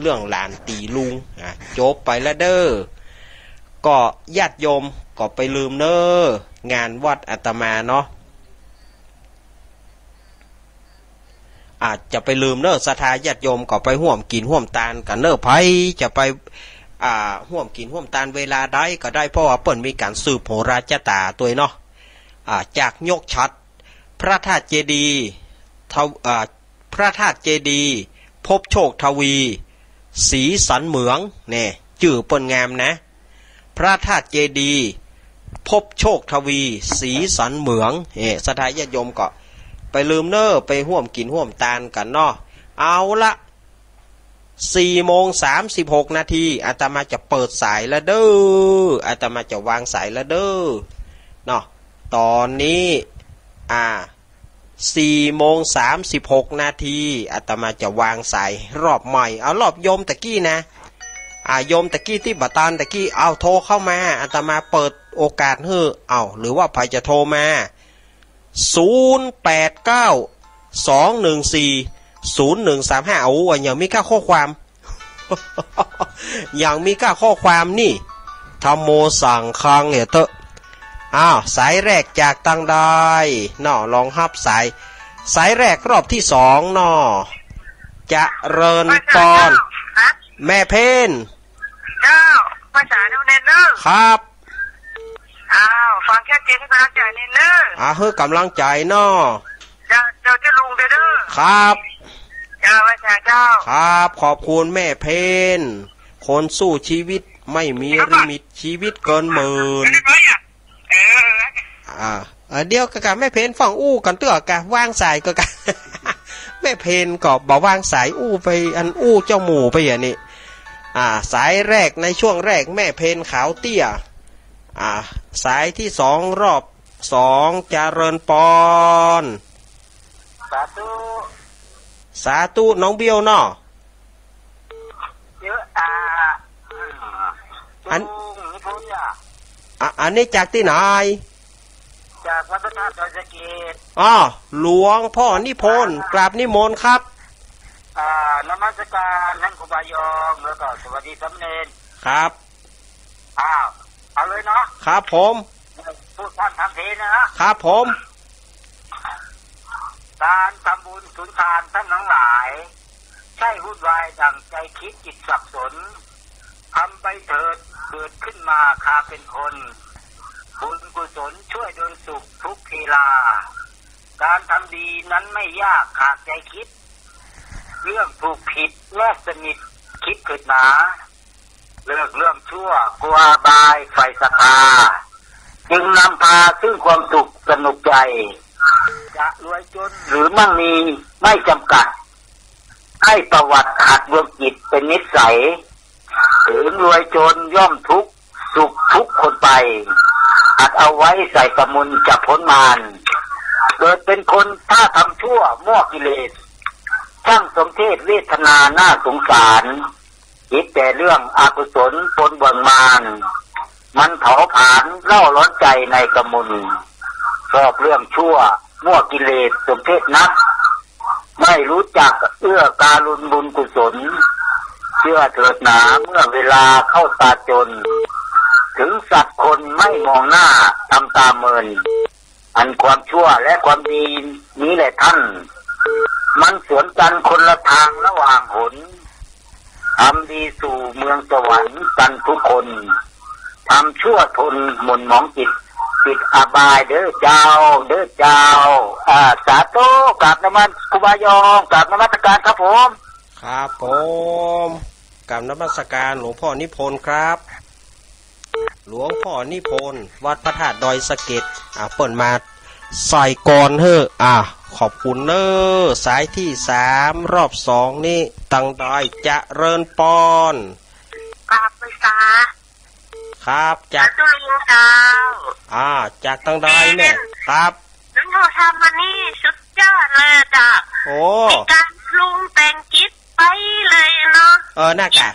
เรื่องหลานตีลุงจบไปแล้วเด้อก็ญาติโยมก็ไปลืมงานวัดอาตมาเนาะอาจจะไปลืมศรัทธาญาติโยมก็ไปห่วมกินห่วมตานกันไผจะไปห่วมกินห่วมตานเวลาใดก็ได้เพราะว่าเปิ้นมีการสืบโหราจตาตัวเนาะจากยกชัดพระธาตุเจดีย์พระธาตุเจดีย์พบโชคทวีสีสันเหมืองเนี่ยชื่อเปิ้นงามนะพระธาตุเจดีย์พบโชคทวีสีสันเหมืองศรัทธาญาติโยมก็ ไปลืมเนอไปห่วมกินห่วมตานกันเนาะเอาละ4:36 นาทีอาตมาจะเปิดสายแล้วเด้ออาตมาจะวางสายแล้วเด้อเนาะตอนนี้4:36 นาทีอาตมาจะวางสายรอบใหม่เอารอบโยมตะกี้นะโยมตะกี้ที่บัตานตะกี้เอาโทรเข้ามาอาตมาเปิดโอกาสให้เอาหรือว่าใครจะโทรมา0892140135เอาอย่างมีค่าข้อความ อย่างมีค่าข้อความนี่ธรรมโมสั่งคังเนี่ยเตอะสายแรกจากตังได้เนาะลองฮับสายแรกรอบที่2เนาะจะเริญตอนแม่เพนเจ้าภาษาโนเนเนอร์ครับฟังแค่เจนให้กำลังใจเนเนอร์เฮ้อกำลังใจเนาะเจ้าจะลุงเด้อครับเจ้าภาษาเจ้าครับขอบคุณแม่เพนคนสู้ชีวิตไม่มีลิมิตชีวิตเกินหมื่นเดี๋ยวกะแม่เพนฟังอู้กันเตื้อกะวางสายก็กะ แม่เพนก็บอกวางสายอู้ไปอันอู้เจ้าหมูไปอย่างนี้สายแรกในช่วงแรกแม่เพนขาวเตี้ยสายที่2รอบ2เจริญปอนสาธุน้องเบี้ยวเนาะอันนี้จากที่ไหนจากวัดพระธาตุดอยสะเกษหลวงพ่อนิพนธ์กราบนิมนต์ครับนมัสการท่านครูบายองแล้วก็สวัสดีสามเณรครับเอาเลยเนาะครับผมพูดท่านทำเพลงนะครับผมการทำบุญสุนทานท่านทั้งหลายใช่วุ่นวายดังใจคิดจิตสับสนทำไปเถิดเกิดขึ้นมาคาเป็นคนบุญกุศลช่วยดลสุขทุกเวลาการทำดีนั้นไม่ยากขาดใจคิดเรื่องถูกผิดแนบสนิทคิดเกิดหนาเลิกเรื่องชั่วกลัวบายไฟศรัทธาจึงนำพาซึ่งความสุขสนุกใจจะรวยจนหรือมั่งมีไม่จำกัดให้ประวัติหัดดวงจิตเป็นนิสัยถึงรวยจนย่อมทุกข์สุขทุกคนไปอัดเอาไว้ใส่สมุนจะพ้นมารเกิดเป็นคนถ้าทำชั่วมั่วกิเลสช่างสมเพศเวทนาหน้าสงสารคิดแต่เรื่องอกุศลปนบ่อนมารมันเผาผลาญเล่าร้อนใจในกำมุนชอบเรื่องชั่วมั่วกิเลสสมเพศนักไม่รู้จักเอื้อการุณบุญกุศลเชื่อเถิดหนาเมื่อเวลาเข้าตาจนถึงสัตว์คนไม่มองหน้าทำตาเมินอันความชั่วและความดีนี้แหละท่านมันสวนกันคนละทางระหว่างหนทำดีสู่เมืองสวรรค์กันทุกคนทำชั่วทนหม่นหมองจิตปิดอบายเด้อเจ้าสาธุกราบนมัสครูบายองกราบนมัสการครับผมครับผมกราบนมัสการหลวงพ่อนิพนธ์ครับหลวงพ่อนิพนธ์วัดพระธาตุดอยสะเก็ดเปิดมาใส่ก่อนเฮ้ขอบคุณเนอสายที่3รอบ2นี่ตังดอยจะเริญปอนกราบไปซาครับจากตุลุงเจ้าจากตังดอยเนี่ยครับน้องโททำมานี่สุดยอดเลยจ้ะมีการปรุงแต่งจิตไปเลยเนาะน่ากะ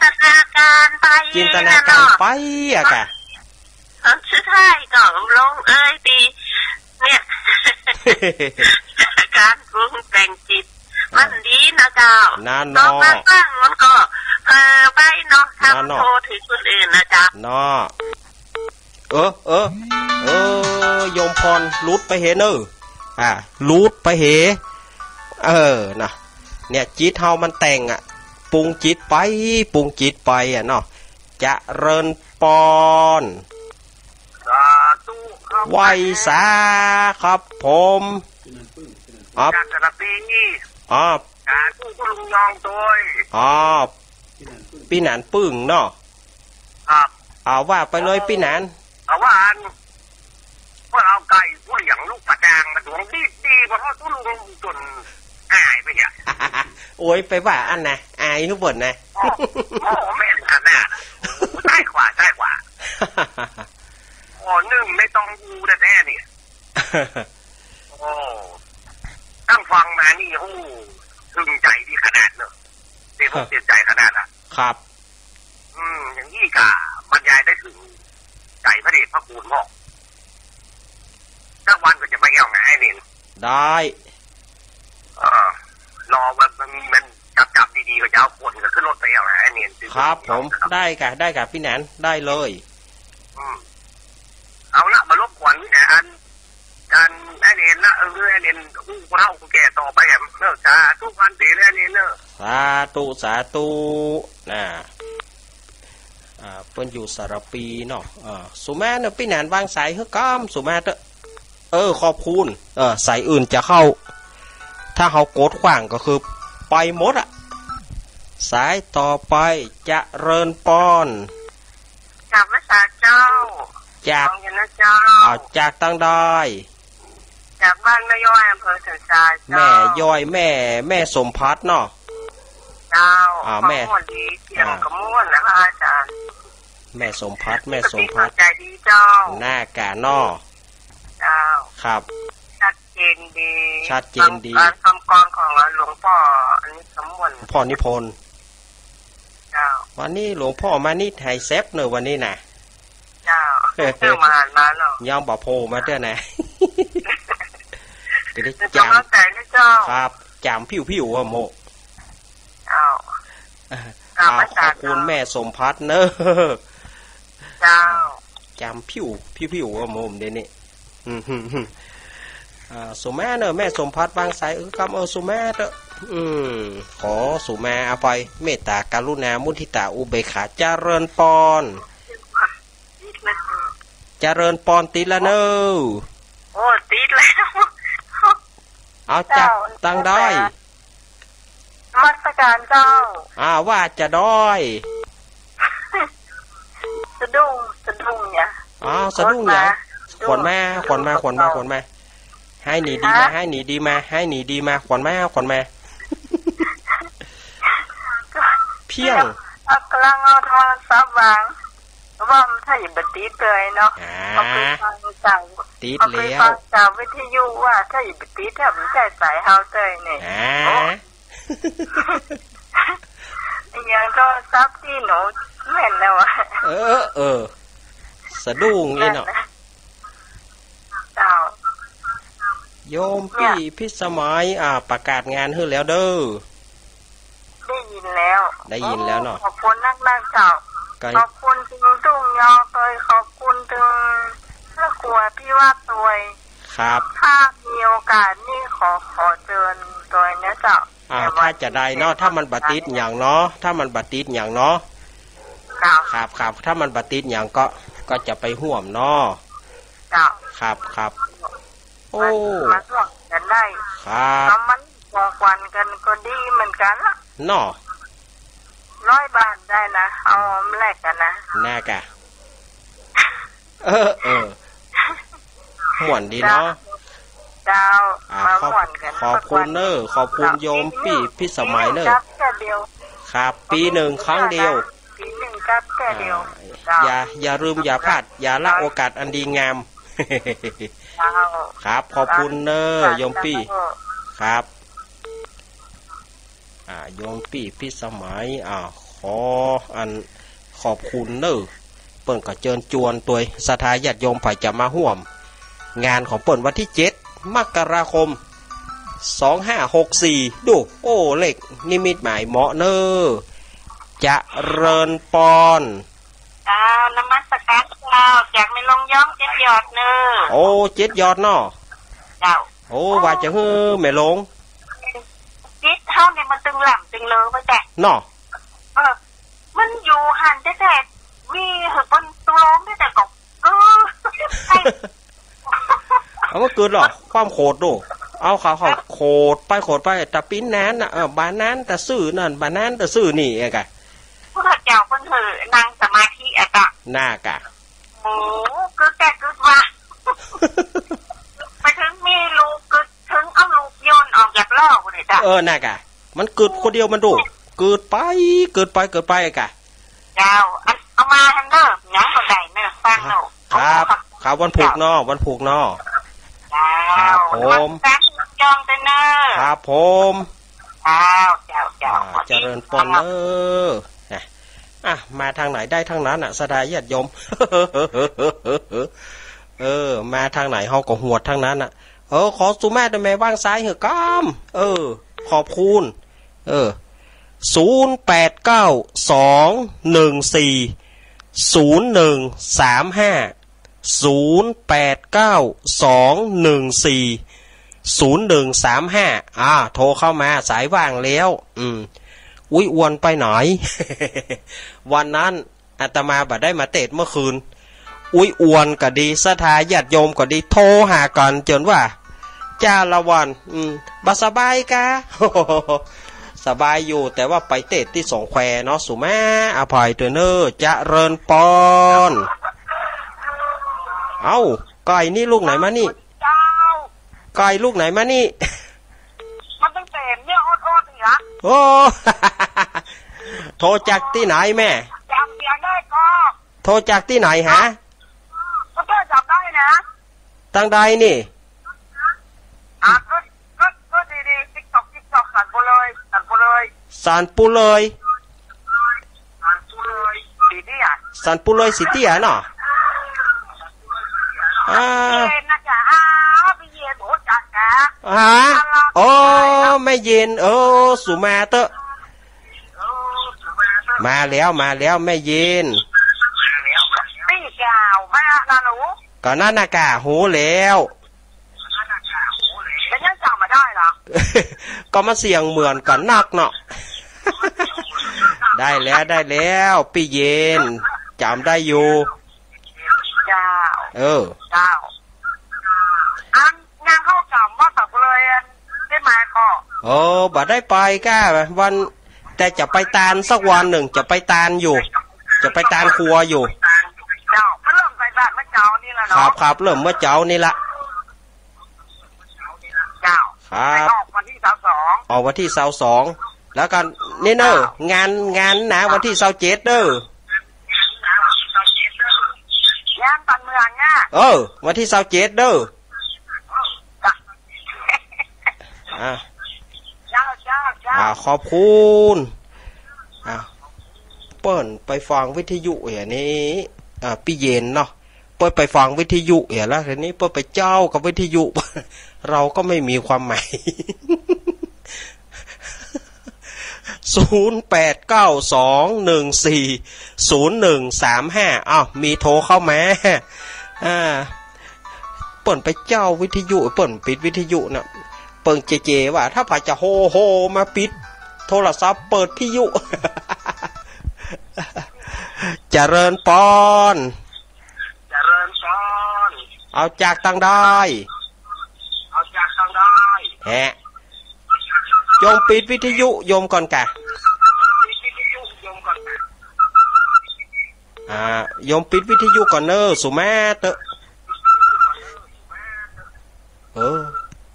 จินตนาการไปอะกะสุดท้ายก็ลงดีเนี่ยการปรุงแต่งจิตมันดีนะเจ้าน้องมาฟังมันก็ไปเนาะทำโทรถึงคนอื่นนะจ๊ะเนาะโยมพรลุดไปเหเนอลุดไปเหนะเนี่ยจิตเฮามันแต่งปรุงจิตไปเนาะจะเริญปอนไหวสาครับผมจากกระปีนี่ตู้ก็ลุงยองตัวพี่หนานปึ้งเนาะครับว่าไปเลยพี่หนานว่าเอาไก่ผู้เหลียงลูกประจางมา ดวงดีเพราะเขาตุ้นลงจนอายไปเนี่ยโอ้ยไปว่าอันนะอายทุกบทนะโอ้แม่นขนาดใช่กว่าโอ้นึ่งไม่ต้องดูแท้เนี่ยโอ้ตั้งฟังมานี่โอ้ถึงใจดีขนาดเนอะเต็มอกเต็มใจขนาดอะครับอย่างนี้กะบรรยายได้ถึงใจพระเดชพระคุณพ่อสักวันก็จะไปแก้วไงนี่ได้รอมันจับดีๆก็จะเอาคนก็ขึ้นรถไปแก้วไงนี่ครับผมได้ค่ะพี่แหนนได้เลยเอาละมารบกวนพี่แหนนการไอ้เนียนนะไอ้เนียนผู้เฒ่าผู้แก่ต่อไปแหมเลิกจ้าทุกวันเตะไอ้เนียนเนอะสาธุน่ะเปิ้นอยู่สารปีเนาะสุมาเนอะพี่แหนนวางสายเฮ้ก้ามสุมาเตอะขอบคุณสายอื่นจะเข้าถ้าเขาโกดขวางก็คือไปหมดอะสายต่อไปจะเริญปอนจากภาษาเจ้าจากจากตั้งได้จากบ้านแม่ย้อยอำเภอสันทรายแม่ย้อยแม่สมพัฒน์เนาะเจ้าแม่ดีเสียงกระม่วนนะคะอาจารย์แม่สมพัฒน์ใจดีเจ้าหน้ากาเนาะเจ้าครับชัดเจนดีการคำกรของหลวงพ่ออันนี้สมบูรณ์พ่อนิพนธ์วันนี้หลวงพ่อมานิไฮเซฟเนอะวันนี้น่ะเจ้าเจ้ามาเนาะยอมบอกโพมาเด้อนะจะได้จำใจนะเจ้าครับจำผิวโมเจ้าขอบคุณแม่สมพัฒน์เนอะเจ้าจำผิวโมเดี๋ยวนี้สุมาเนอะแม่สมพัฒน์บางสายคำสุมาเนอะขอสุมาอภัยเมตตากรุณามุทิตาอุเบกขาเจริญปอนเจริญปอนติละเนอโอ้ติดแล้วเอาจับตั้งได้มัสการเจ้าว่าจะด้อยสะดุ้งเนี่ยสะดุ้งเนี่ยขวนมาให้หนีดีมาให้หนีดีมาขวนมาเพียงกำลังเอาโทรศัพท์วางว่ามันถ้าอย่าบัดติดเลยเนาะเขาไปฟังจากติดแล้วจากวิทยุว่าถ้าอย่าบัดติดถ้ามันใช้สายเฮาเตยเนี่ยอย่างโทรศัพท์ที่หนูแม่นแล้วอ่ะสะดุ้งนี่เนาะโยมพี่พิสมัยประกาศงานให้แล้วเด้อได้ยินแล้วเนาะขอบคุณนักเจ้าขอบคุณถึงตุ้งยอตัวขอบคุณถึงพระครูพี่ว่าตัวครับถ้ามีโอกาสนี่ขอเชิญตัวนี้เจ้าถ้าจะได้เนาะถ้ามันบัดติดอย่างเนาะครับถ้ามันบัดติดอย่างก็จะไปห่วมเนาะครับโอ้มาร่วมกันได้ครับมันบอกวันกันก็ดีเหมือนกันล่ะเนาะ100 บาทได้นะเอาแลกกันนะแน่กะม่วนดีเนาะดาวมาม่วนกันขอบคุณเนอะขอบคุณโยมพี่สมัยเนอะครับปีหนึ่งครั้งเดียวกับแค่เดียวอย่าลืมอย่าพลาดอย่าละโอกาสอันดีงามครับขอบคุณเนอะโยมพี่ครับโยมพี่สมัยขอขอบคุณเนอะเปิ้นก็เชิญจวนตัวศรัทธาญาติโยมไผจะมาร่วมงานของเปิ้นวันที่7 มกราคม 2564ดูโอ้เลขนิมิตหมายเหมาะเนอะจะเริญปอนนมัสการเจ้าจากไม่ลงย่อม7 ยอดเนอะโอ้7 ยอดเนาะเจ้าโอ้ว่าจะฮือแม่ลงจิตเฮานี่มันตึงหล่ำตึงเลอบ่จ้ะเนาะมันอยู่หันแต่มีหึบนตัวลงแต่ก็เอามาเกิดหรอความโคตรดูเอาเขาโคตรไปแต่ปิ้นนั้นน่ะบ้านนั้นแต่ซื่อนั่นบ้านนั้นแต่ซื่อนี่ไงกะพวกเจ้าเพิ่นเถอะนั่งสมาธิอ่ะกะหน้ากะโอ้คือแก่คือว่าไปถึงมีลูก น่ะกะมันเกิดคนเดียวมันดูเกิดไปกะยาวเอามาทันเด้อย้ำคนใดเนอะฟังเนาะครับวันผูกเนาะครับผมจองเต็นเนอร์ครับผมเจ้าเจริญปนเนอมาทางไหนได้ทางนั้นสดายญาติโยมมาทางไหนเฮาก็หวดทางนั้นขอสุแม่ได้แม่ว่างซ้ายเหอะก้ามขอบคุณ0892140135โทรเข้ามาสายว่างแล้วอุ้ยอ้วนไปไหน วันนั้นอาตมาบัดได้มาเทศเมื่อคืนอุ้ยอ้วนก็ดีศรัทธาญาติโยมก็ดีโทรหากันจนว่าจ้าละวันบ่สบายกะ สบายอยู่แต่ว่าไปเทศที่สงแควเนาะสุแม่อภัยเตอเนอร์เจริญปอนไก่นี่ลูกไหนมานี่ไก่ลูกไหนมานี่มันตั้งแต่เนี่ยอดๆนี่ฮะโอ้โทรจากที่ไหนแม่จำเสียงได้ก็โทรจากที่ไหนฮะก็จำได้นะตั้งใดนี่ก็ดีๆ TikTok สั่นปูเลยสันปูเลยสิเดียสันปูเลยสิเดียเนาะเย็นนะจ๊ะไปเย็นโอ้จักกะโอ้ไม่เย็นสุมาเตอะมาแล้วไม่เย็นนี่แก้วแม่นะหนูก็นั่นน่ะกะหูแล้วแล้วยังจำมาได้เหรอก็มาเสียงเหมือนกันนักเนาะได้แล้วพี่เย็นจำได้อยู่เจ้าเจ้างานเข้ากำว่าตับเลยได้มาก็บ่ได้ไปก้าวันแต่จะไปตาลสักวันหนึ่งจะไปตาลอยู่จะไปตาลครัวอยู่เจ้าเริ่มใส่บาตรเมื่อเช้านี่แหละเนาะครับเริ่มเมื่อเช้านี่ละเจ้าครับออกวันที่22ออกวันที่22แล้วกันนี่เนอะงานนะวันที่27เด้องานปันเมืองเนี่ยวันที่27เด้อขอบคุณเปิ้นไปฟังวิทยุอย่างนี้พี่เย็นเนาะเปิ้นไปฟังวิทยุอย่างแล้วทีนี้เปิ้นไปเจ้ากับวิทยุ เราก็ไม่มีความหมาย0892140135มีโทรเข้ามาเปิ้นไปเจ้าวิทยุเปิ้นปิดวิทยุน่ะเปิ้งเจว่าถ้าพาจะโฮมาปิดโทรศัพท์เปิดพิยุเจริญปอนเอาจากตังได้โยมปิดวิทยุโยมก่อนกะโยมปิดวิทยุก่อนเนอะสุแม่เตอะ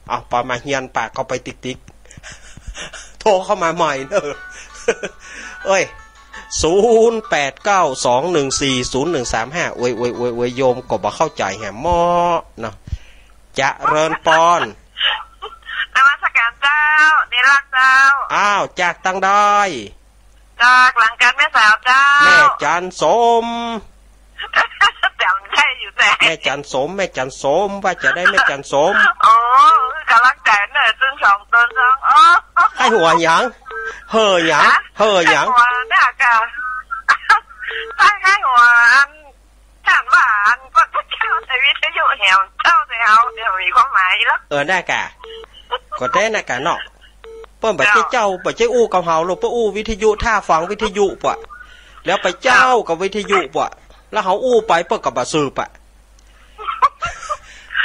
เอาปามาเฮียนปากเข้าไปติ๊กโทรเข้ามาใหม่เนอะ0892140135โอ้ยโยมก็บ่เข้าใจแหมม้อเนาะจะเริญปอนนมัสการเจ้านิรักเจ้าจากตังได้ จากหลังการแม่สาวเจ้าแม่จันสมจำได้อยู่แต่แม่จันสมว่าจะได้แม่จันสมกำลังใจเนอะตึ้งสองให้หัวหยังเห่อหยังหัวน่ากะให้หัวฉันว่าก็จะเจ้าในวิทยุแหวเจ้าเดี๋ยวมีความหมายแล้วน่ากะก็ได้น่ากะเนาะเปิ้นบ่ใช่เจ้าบ่ใช่อู้กับเฮาหรอกเปิ้นอู้วิทยุท่าฟังวิทยุป่ะแล้วไปเจ้ากับวิทยุป่ะแล้วเฮาอู้ไปเปิ้นก็บ่ซื้อป่ะ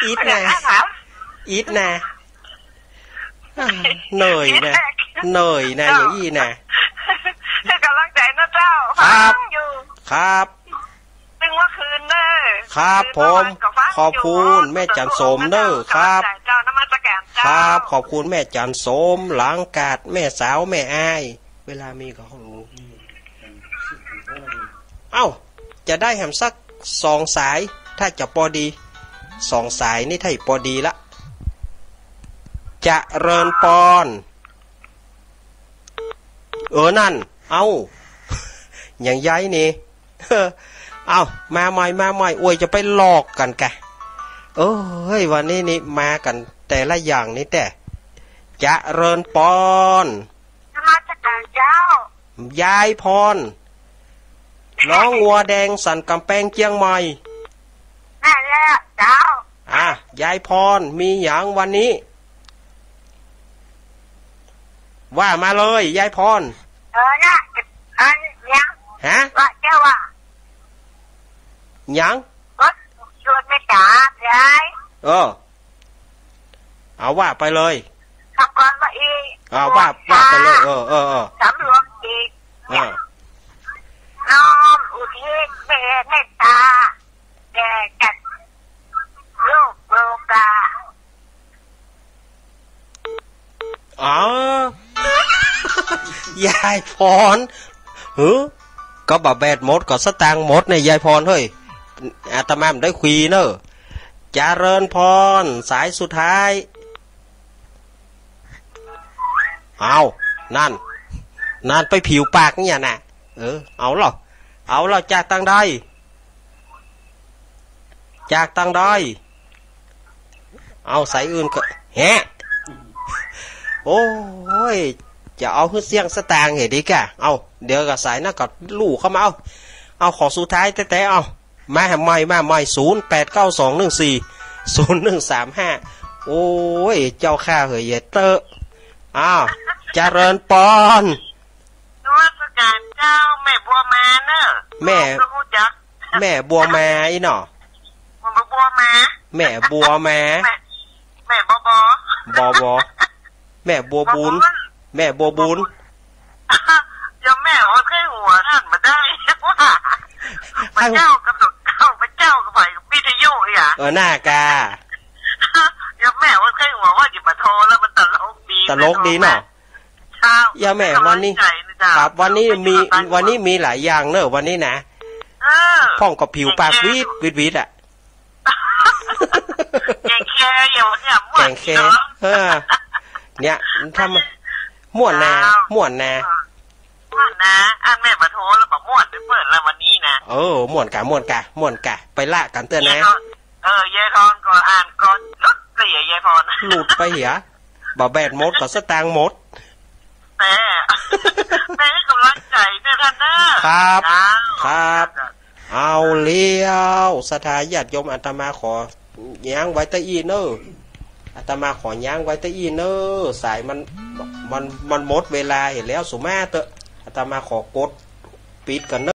อีทแน่เหนื่อยนะอย่างอี้นะกำลังใจนะเจ้าครับตึงว่าคืนเด้อครับผมขอบคุณแม่จันสมเด้อครับเจ้านมัสการเจ้ ครับขอบคุณแม่จันสมหลังกาดแม่สาวแม่อายเวลามีก็เขารู้เอ้าจะได้แหมสัก2 สายถ้าจะพอดี2 สายนี่ถ้าพอดีละจะเริญปอนนั่นเอาอย่างย้ายนี่เอามาใหม่อวยจะไปหลอกกันแกเฮ้ยวันนี้นี่มากันแต่ละอย่างนี่แต่จะเริญปอนมาจากเจ้ายายพรน้องงัวแดงสันกำแพงเชียงใหม่นั่นแหละเจ้ายายพรมีอย่างวันนี้ว่ามาเลยยายพรนะยังฮะว่าเจ้าว่ายังก็ชวนไม่จ๋ายายเอาว่าไปเลยทำก่อนว่าอีว่าไปเลยสำรวมอีกน้อมอุทิศเมตตาแด่จัดลูกโลกายายพรก็บะแบดหมดก็สตางค์หมดในยายพรเฮ้ยอาตมาได้คุยเนอะเจริญพรสายสุดท้ายเอานั่นไปผิวปากเนี่ยนะเอาหรอจากตังใดเอาสายอื่นก็แฮะโอ้ยจะเอาขึ้นเสียงสตางค์เหรอดีกะเอาเดี๋ยวกับสายน่ะก็ลู่เข้ามาเอาขอสุดท้ายแต่เอามาใหม่0892140135โอ้ยเจ้าข้าเหยเตอเจริญปอนนวัตการเจ้าแม่บัวมาเนอะแม่บัวมาอีหนอบัวมาแม่บัวมาแม่บแม่บัวบุญยังแม่เอาแค่หัวท่านมาได้ว่าพระเจ้ากำหนดพระเจ้าก็ไปวิทยุหน้ากายังแม่ว่าแค่หัวว่าจะมาโทรแล้วมันตลกดีเนาะอย่าแม่วันนี้ครับวันนี้มีหลายอย่างเนอะวันนี้นะพ่องกับผิวปากวิดอ่ะแกงแค่อย่างเนี่ยม่วนเนี่ยทำม่วนนาอันแม่มาโทรแล้วบอกม่วนไปเปิดแล้ววันนี้นะม่วนกะไปละกันเตือนนะยายพรก็อ่านก่อนลุดเสียยายพรหลุดไปเหี้ยบ่แบดหมดก็สตางค์หมดแต่กำลังใจเนี่ยท่านนะครับเอาเลี้ยวสถาญาติโยมอาตมาขอย่างไว้ตะอีเนออาตมาขอย่างไว้ตะอีเนอสายมันหมดเวลาเห็นแล้วสุมาเตอะอาตมาขอกดปิดกันเนอ